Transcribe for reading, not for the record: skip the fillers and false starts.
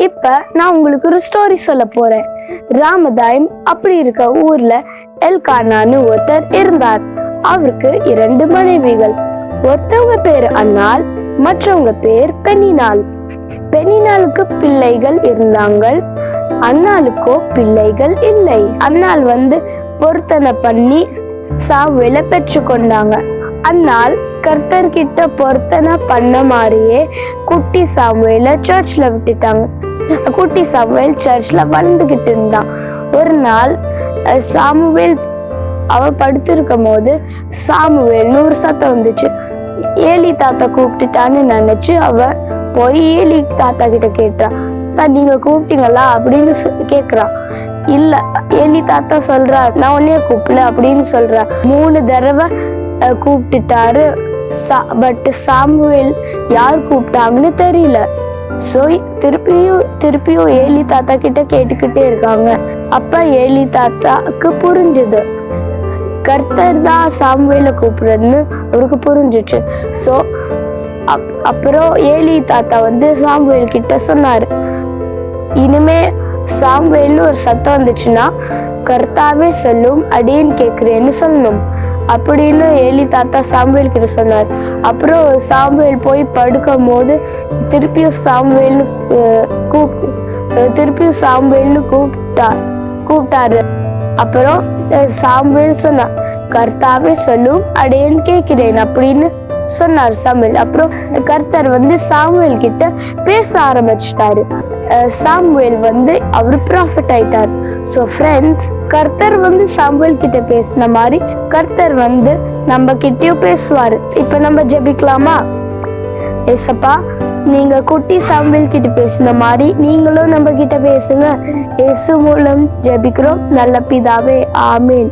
இப்ப நான் உங்களுக்கு ஒரு ஸ்டோரி சொல்ல போறேன். ராமதாயம் அப்படி இருக்க ஊர்ல எல்கானான்னு ஒருத்தர் இருந்தார். அவருக்கு 2 மனைவிகள். ஒருத்தவங்க பேரு அன்னாள், மற்றவங்க பேர் பெண்ணினாள். பெண்ணினாளுக்கு பிள்ளைகள் இருந்தாங்க, அன்னாளுக்கோ பிள்ளைகள் இல்லை. அன்னாள் பொருத்தனை பண்ணி சாமுவேலை பெற்று கொண்டாங்க. அன்னாள் கர்த்தர்கிட்ட பொருத்தனை பண்ண மாதிரியே குட்டி சாமுவேலை சர்ச்ல விட்டுட்டாங்க. குட்டி சாமுவேல் சர்ச்ல வளர்ந்துகிட்டு இருந்தான். ஒரு நாள் சாமுவேல் அவ படுத்திருக்கும் போது சாமுவேல்னு ஒரு சத்தம் வந்துச்சு. ஏலி தாத்தா கூப்பிட்டுட்டான்னு நினைச்சு அவ போய் ஏலி தாத்தா கிட்ட கேட்டான், நீங்க கூப்பிட்டீங்களா அப்படின்னு கேக்குறான். இல்ல, ஏலி தாத்தா சொல்றார், நான் உன்னைய கூப்பிடல அப்படின்னு சொல்ற. 3 தடவை கூப்பிட்டுட்டாரு. பட் சாமுவேல் யார் கூப்பிட்டாங்கன்னு தெரியல. சோ திருப்பியும் ஏலி தாத்தா கிட்ட கேட்டுக்கிட்டே இருக்காங்க. அப்ப ஏலி தாத்தாக்கு புரிஞ்சுது, கர்த்தர் தான் சாமுவேல கூப்பிடுறதுன்னு அவருக்கு புரிஞ்சிச்சு. சோ அப்புறம் ஏலி தாத்தா சாமுவேல் கிட்ட சொன்னாரு, இனிமே சாமுவேல்னு ஒரு சத்தம் வந்துச்சுன்னா கர்த்தாவே சொல்லும், அடியேன் கேக்குறேன்னு சொல்லணும் அப்படின்னு ஏலி தாத்தா சாமுவேல் கிட்ட சொன்னார். அப்புறம் சாமுவேல் போய் படுக்கும் போது திருப்பியும் சாமுவேல்னு கூப்பிட்டாரு. அப்புறம் சாமுவேல் சொன்னார், கர்த்தாவே சொல்லும், அடியேன் கேட்கிறேன் அப்படின்னு சொன்னார் சாமுவேல். அப்புறம் கர்த்தர் சாமுவேல் கிட்ட பேச ஆரம்பிச்சிட்டாரு. சாமுவேல் அவர் ப்ராஃபட் ஆயிட்டார். ஸோ ஃப்ரெண்ட்ஸ், கர்த்தர் சாமுவேல் கிட்ட பேசின மாதிரி கர்த்தர் நம்ம கிட்டயும் பேசுவாரு. இப்ப நம்ம ஜெபிக்கலாமா? ஏசப்பா, நீங்க குட்டி சாமுவேல் கிட்ட பேசின மாதிரி நீங்களும் நம்ம கிட்ட பேசுங்க. இயேசு மூலம் ஜெபிக்கிறோம் நல்ல பிதாவே, ஆமேன்.